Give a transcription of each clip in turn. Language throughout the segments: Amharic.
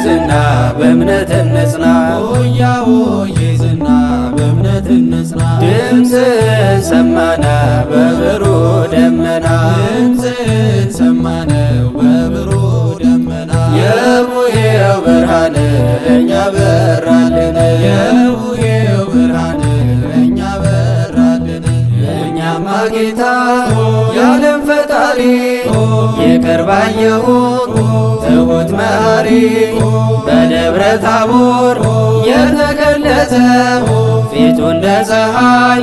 ዝና በእምነት እንጽና ሆያ ሆዬ ዝና በእምነት እንጽና ድምፅህን ሰማነ በብሩህ ደመና ድምፅህን ሰማነው በብሩህ ደመና የቡሄው ብርሃን ለእኛ በራልን የቡሄው ብርሃን ለእኛ በራልን እኛማ ጌታ የዓለም ፈጣሪ ይቅር ባይ የሆንክ ትሑት መሐሪ በደብረ ታቦር የተገለጠው ፊቱ እንደ ፀሐይ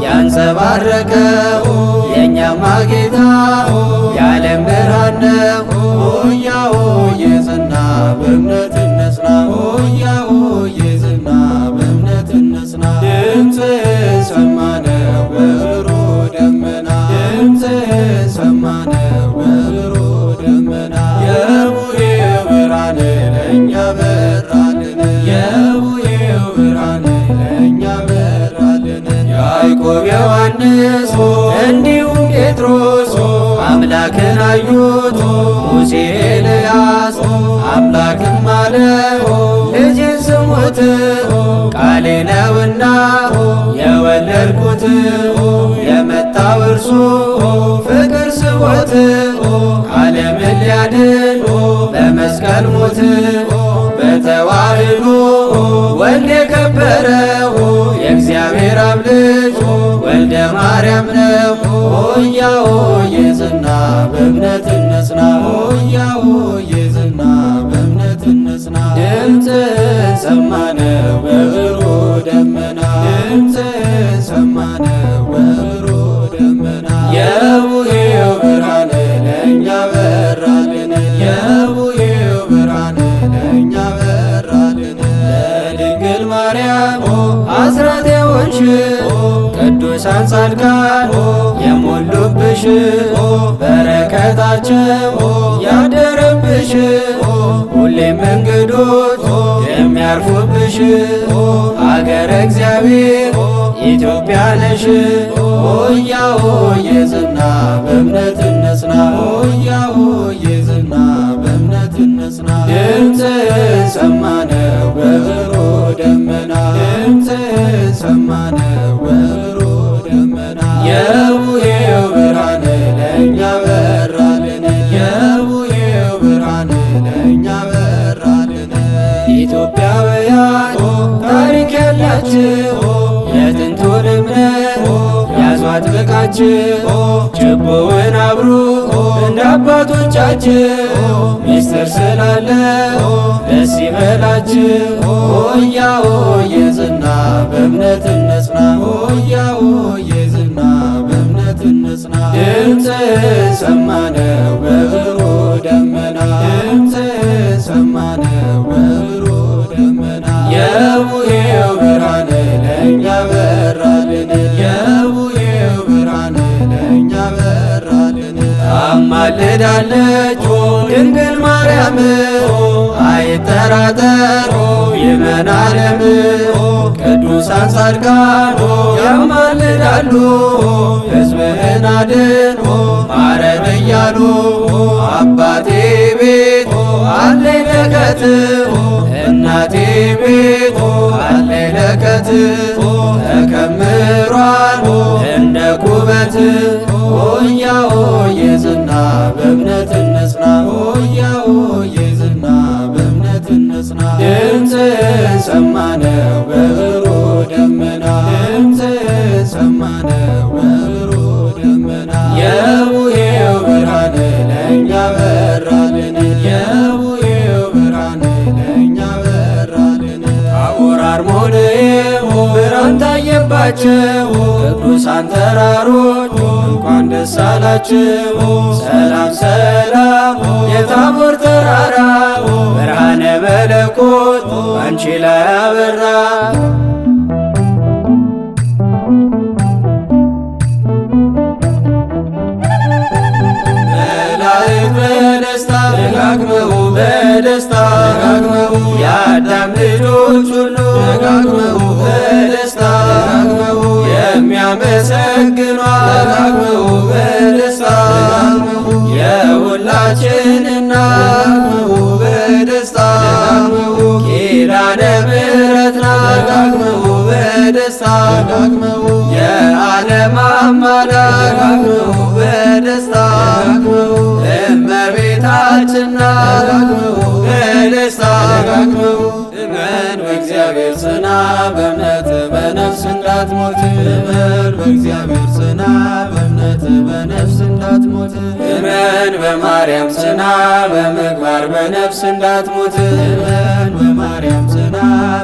ያንጸባረቀው የእኛማ ጌታ የዓለም ብርሃን ነው። ሆያ ሆዬ ዝና በእምነት እንጽና ሆያ ሆዬ ዝና በእምነት እንጽና ድምፅህን ሰማነው በብሩህ ደመና ድምፅህን ሰማነው በብሩህ ደመና የቡሄው ብርሃን ለእኛ በራልን የቡሄው ብርሃን ለእኛ በራልን ያዕቆብ ዮሐንስ እንዲሁም ጴጥሮስ አምላክን አዩት ሙሴ ኤልያስ አምላክም አለው ልጅን ስሙት ቃሌ ነውና የወለድኩት የመጣው እርሱ ፍቅር ስቦት ዓለምን ሊያድን በመስቀል ሞት በተዋህዶ ወልድ የከበረው የእግዚአብሔር አብ ልጅ ወልደ ማርያም ነው። ሆያ ሆዬ ዝና በእምነት እንጽና ሆያ ሆዬ ዝና በእምነት እንጽና ድምፅህን ሰማነው በብሩህ ደመና ድምፅህን ሰማነው በብሩህ ደመና የቡሄው ብርሃን ለእኛ በራልን የቡሄው ብርሃን ለእኛ በራልን ለድንግል ማርያም አስራት የሆንሽ ቅዱሳን ጻድቃን የሞሉብሽ በረከታቸው ያደረብሽ ሁሌም እንግዶች የሚያርፉብሽ አገረ እግዚአብሔር ኢትዮጵያ ነሽ። ሆያ ሆዬ ዝና በእምነት እንጽና ሆያ ሆዬ ዝና በእምነት እንጽና ድምፅህን ሰማነው በብሩህ ደመና ድምፅህን ሰማነው በብሩህ ደመና የቡሄው ብርሃን ለእኛ በራልን የቡሄው ብርሃን ለእኛ በራልን ኢትዮጵያውያን ታሪክ ያላችሁ የጥንቱን እምነት ያዙ አጥብቃችሁ ችቦውን አብሩ እንደ አባቶቻችሁ ሚስጥር ስላለው ደስ ይበላችሁ። ሆያ ሆዬ ዝና በእምነት እንጽና ሆያ ሆዬ ዝና በእምነት እንጽና ድምፅህን ሰማነው በብሩህ ደመና ድምፅህን ሰማነው በብሩህ ደመና የቡሄው ብርሃን ለእኛ በራልን የቡሄው ብርሃን ለእኛ በራልን ታማልዳለች ድንግል ማርያም አይጠራጠር ይመን ዓለም ቅዱሳን ጻድቃን ያማልዳሉ ሕዝብህን አድን ማረን እያሉ አባቴ ቤት አለኝ ለከት እናቴ ቤት አለኝ ለከት ተከምሯል እንደ ኩበት ሆያ ሆዬ ዝና በእምነት እንጽና ሆያ ሆዬ ዝና በእምነት እንጽና ድምፅህን ሰማነው በብሩህ ደመና ድምፅህን ሰማነው በብሩህ ደመና የቡሄው ብርሃን ለእኛ በራልን የቡሄው ብርሃን ለእኛ በራልን ታቦር አርሞንዔም ብርሃን ታየባቸው ቅዱሳን ተራሮች እንኳን ደስ አላችሁ። ሰላም ሰላም የታቦር ተራራ ብርሃነ መለኮት አንቺ ላይ አበራ። መላእክት በደስታ ደጋግመው በደስታ ደጋግመው የአዳም ልጆች ሁሉ ደጋግመው በደስታ ደጋግመው የሚያመሰግኗ ደጋግመው በደስታ ደጋግመው የሁላችን እናት ደጋግመው በደስታ በደስታ ደጋግመው የዓለም አማላጅ ደጋግመው በደስታ ደጋግመው እመቤታችን ደጋግመው በደስታ ደጋግመው እመን በእግዚአብሔር ጽና በእምነት በነፍስ እንዳትሞት እመን በእግዚአብሔር ጽና በእምነት በነፍስ እንዳትሞት እመን በማርያም ጽና በምግባር በነፍስ እንዳትሞት እመን በማርያም ጽና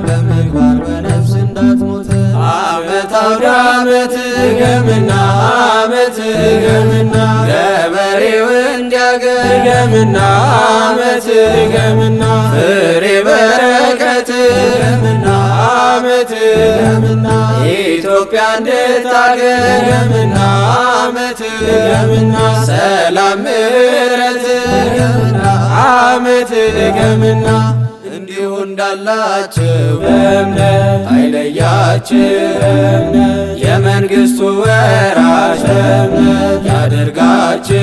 በምግባር በነፍስ እንዳትሞት ዓመት አውደ ዓመት ገምና ዓመት ገምና ገበሬው እንዲያገኝ ገምና ዓመት ገምና ፍሬ በረከት ገምና ዓመት ገምና ኢትዮጵያ እንድታገኝ ገምና ዓመት ገምና ሰላም ምሕረት ገምና ዓመት ገምና እንዲሁ እንዳላችሁ በእምነት አይለያችሁ የመንግሥቱ ወራሽ በእምነት ያደርጋችሁ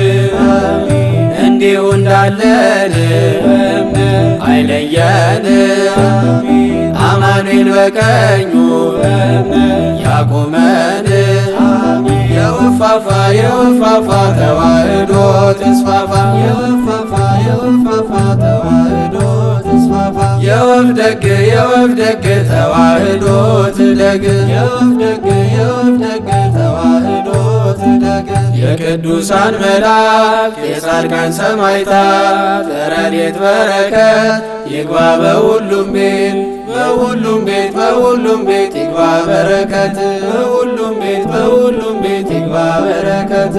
እንዲሁ እንዳለን በእምነት አይለየን አማኑኤል በቀኙ በእምነት ያቁመን የወፋፋ ተዋህዶ ተስፋፋ የወፋፋ ተዋህዶ ተስፋፋ የወፍ ደግ ተዋህዶ ትደግ የወፍ ደግ ተዋህዶ ትደግ የቅዱሳን መላእክት የጻድቃን ሰማዕታት ረድኤት በረከት ይግባ በሁሉም ቤት ይግባ በረከት በሁሉም ቤት ይግባ በረከት